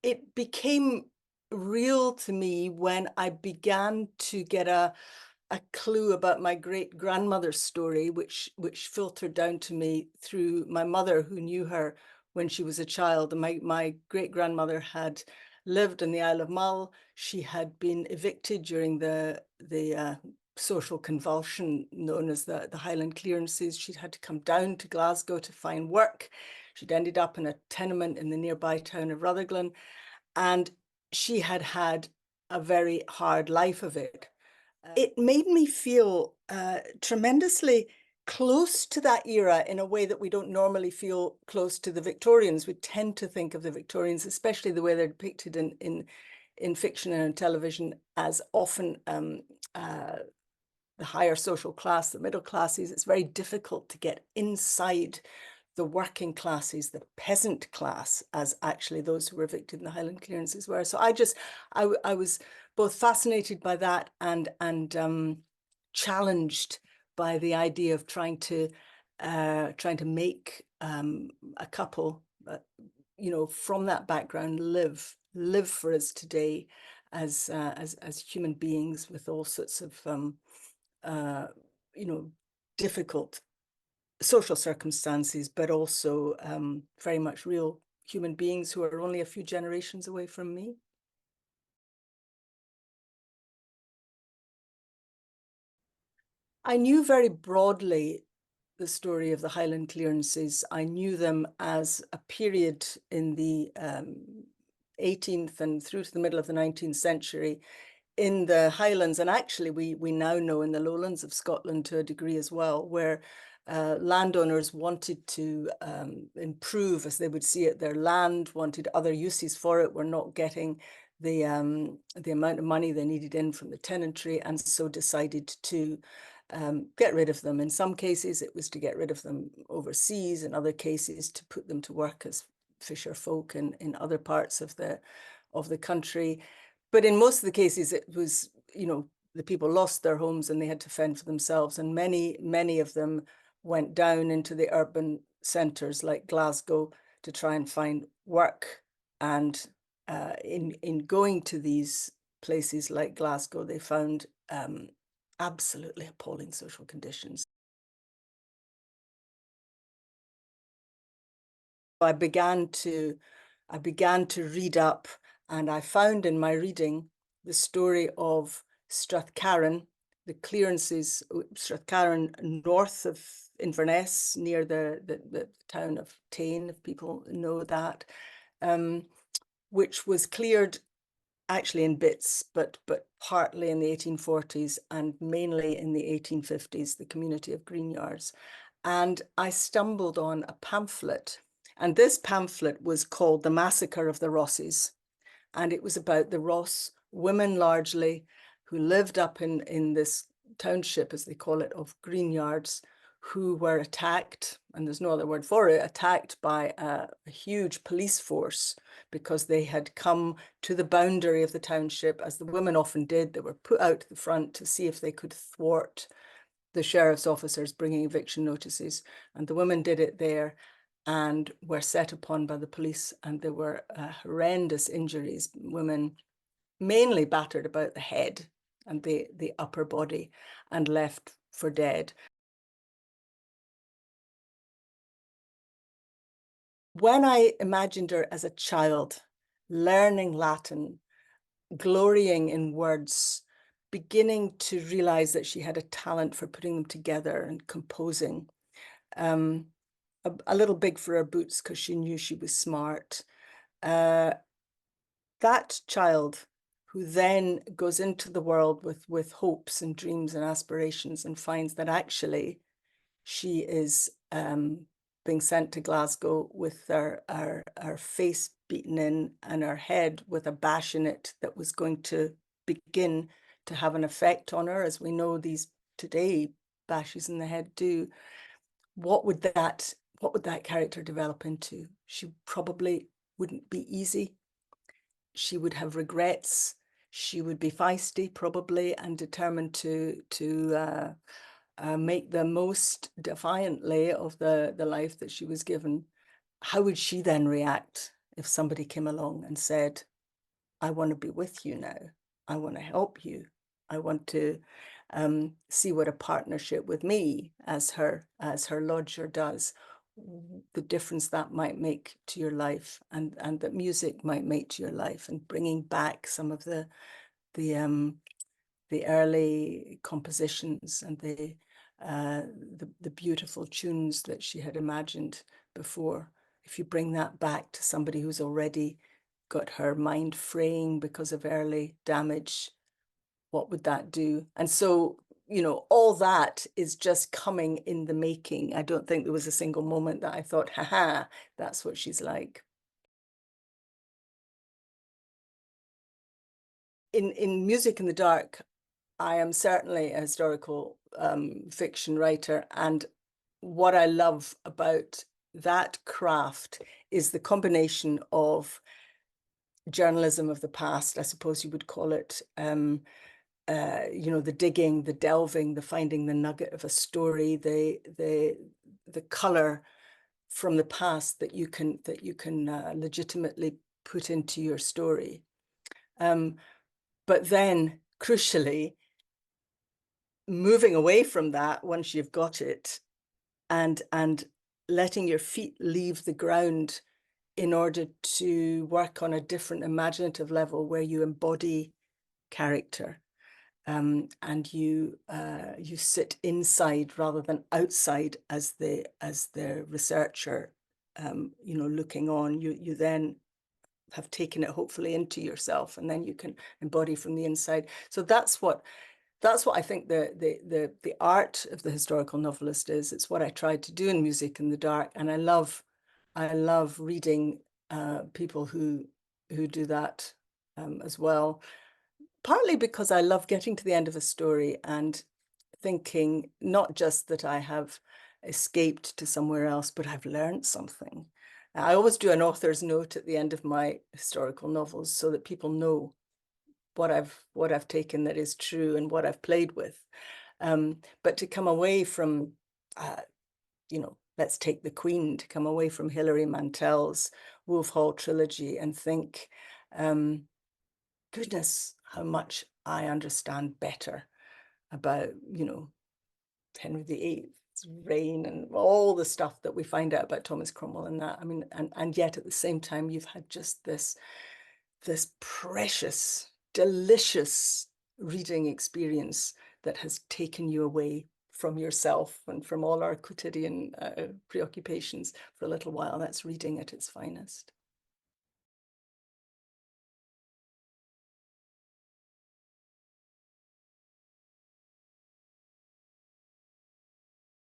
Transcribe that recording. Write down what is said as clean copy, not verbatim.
it became real to me when I began to get a clue about my great grandmother's story, which filtered down to me through my mother, who knew her when she was a child. And my great grandmother had lived in the Isle of Mull. She had been evicted during the social convulsion known as the Highland Clearances. She'd had to come down to Glasgow to find work. She'd ended up in a tenement in the nearby town of Rutherglen, and she had had a very hard life of it. It made me feel tremendously close to that era in a way that we don't normally feel close to the Victorians. We tend to think of the Victorians, especially the way they're depicted in fiction and in television, as often the higher social class, the middle classes. It's very difficult to get inside the working classes, the peasant class, as actually those who were evicted in the Highland Clearances were. So I was both fascinated by that and challenged by the idea of trying to make a couple, from that background live for us today as human beings with all sorts of difficult social circumstances, but also very much real human beings who are only a few generations away from me. I knew very broadly the story of the Highland Clearances. I knew them as a period in the 18th and through to the middle of the 19th century in the Highlands, and actually we now know in the lowlands of Scotland to a degree as well, where landowners wanted to improve, as they would see it, their land, wanted other uses for it, were not getting the amount of money they needed in from the tenantry, and so decided to get rid of them. In some cases, it was to get rid of them overseas. In other cases, to put them to work as fisher folk in other parts of the country. But in most of the cases, it was, the people lost their homes and they had to fend for themselves. And many of them went down into the urban centres like Glasgow to try and find work. And in going to these places like Glasgow, they found absolutely appalling social conditions. I began to read up, and I found in my reading the story of Strathcarron, the clearances, Strathcarron north of Inverness, near the town of Tain, if people know that, which was cleared actually in bits, but partly in the 1840s and mainly in the 1850s, the community of Greenyards. And I stumbled on a pamphlet, and this pamphlet was called The Massacre of the Rosses. And it was about the Ross women largely who lived up in this township, as they call it, of Greenyards, who were attacked, and there's no other word for it, attacked by a huge police force because they had come to the boundary of the township, as the women often did. They were put out to the front to see if they could thwart the sheriff's officers bringing eviction notices. And the women did it there and were set upon by the police, and there were horrendous injuries, women mainly battered about the head and the upper body and left for dead. When I imagined her as a child, learning Latin, glorying in words, beginning to realize that she had a talent for putting them together and composing, a little big for her boots because she knew she was smart. That child who then goes into the world with hopes and dreams and aspirations and finds that actually she is being sent to Glasgow with her face beaten in and her head with a bash in it that was going to begin to have an effect on her, as we know these today bashes in the head do. What would that character develop into? She probably wouldn't be easy. She would have regrets. She would be feisty probably and determined to make the most defiantly of the life that she was given. How would she then react if somebody came along and said, I want to be with you now. I want to help you. I want to see what a partnership with me as her lodger does, the difference that might make to your life, and that music might make to your life, and bringing back some of the early compositions and the beautiful tunes that she had imagined before. If you bring that back to somebody who's already got her mind fraying because of early damage, what would that do? And so, you know, all that is just coming in the making. I don't think there was a single moment that I thought, haha, that's what she's like. In Music in the Dark, I am certainly a historical fiction writer, and what I love about that craft is the combination of journalism of the past, I suppose you would call it, you know, the digging, the delving, the finding the nugget of a story, the color from the past that you can legitimately put into your story. But then, crucially, moving away from that once you've got it, and letting your feet leave the ground in order to work on a different imaginative level where you embody character, and you sit inside rather than outside as the researcher, you know, looking on. You then have taken it hopefully into yourself, and then you can embody from the inside. So that's what I think the art of the historical novelist is. It's what I tried to do in Music in the Dark, and I love reading people who do that as well. Partly because I love getting to the end of a story and thinking not just that I have escaped to somewhere else, but I've learned something. I always do an author's note at the end of my historical novels so that people know what I've taken that is true and what I've played with. But to come away from, you know, let's take The Queen, to come away from Hilary Mantel's Wolf Hall trilogy and think, goodness, how much I understand better about, you know, Henry VIII's reign and all the stuff that we find out about Thomas Cromwell and that. I mean, and yet at the same time, you've had just this precious, delicious reading experience that has taken you away from yourself and from all our quotidian preoccupations for a little while. That's reading at its finest.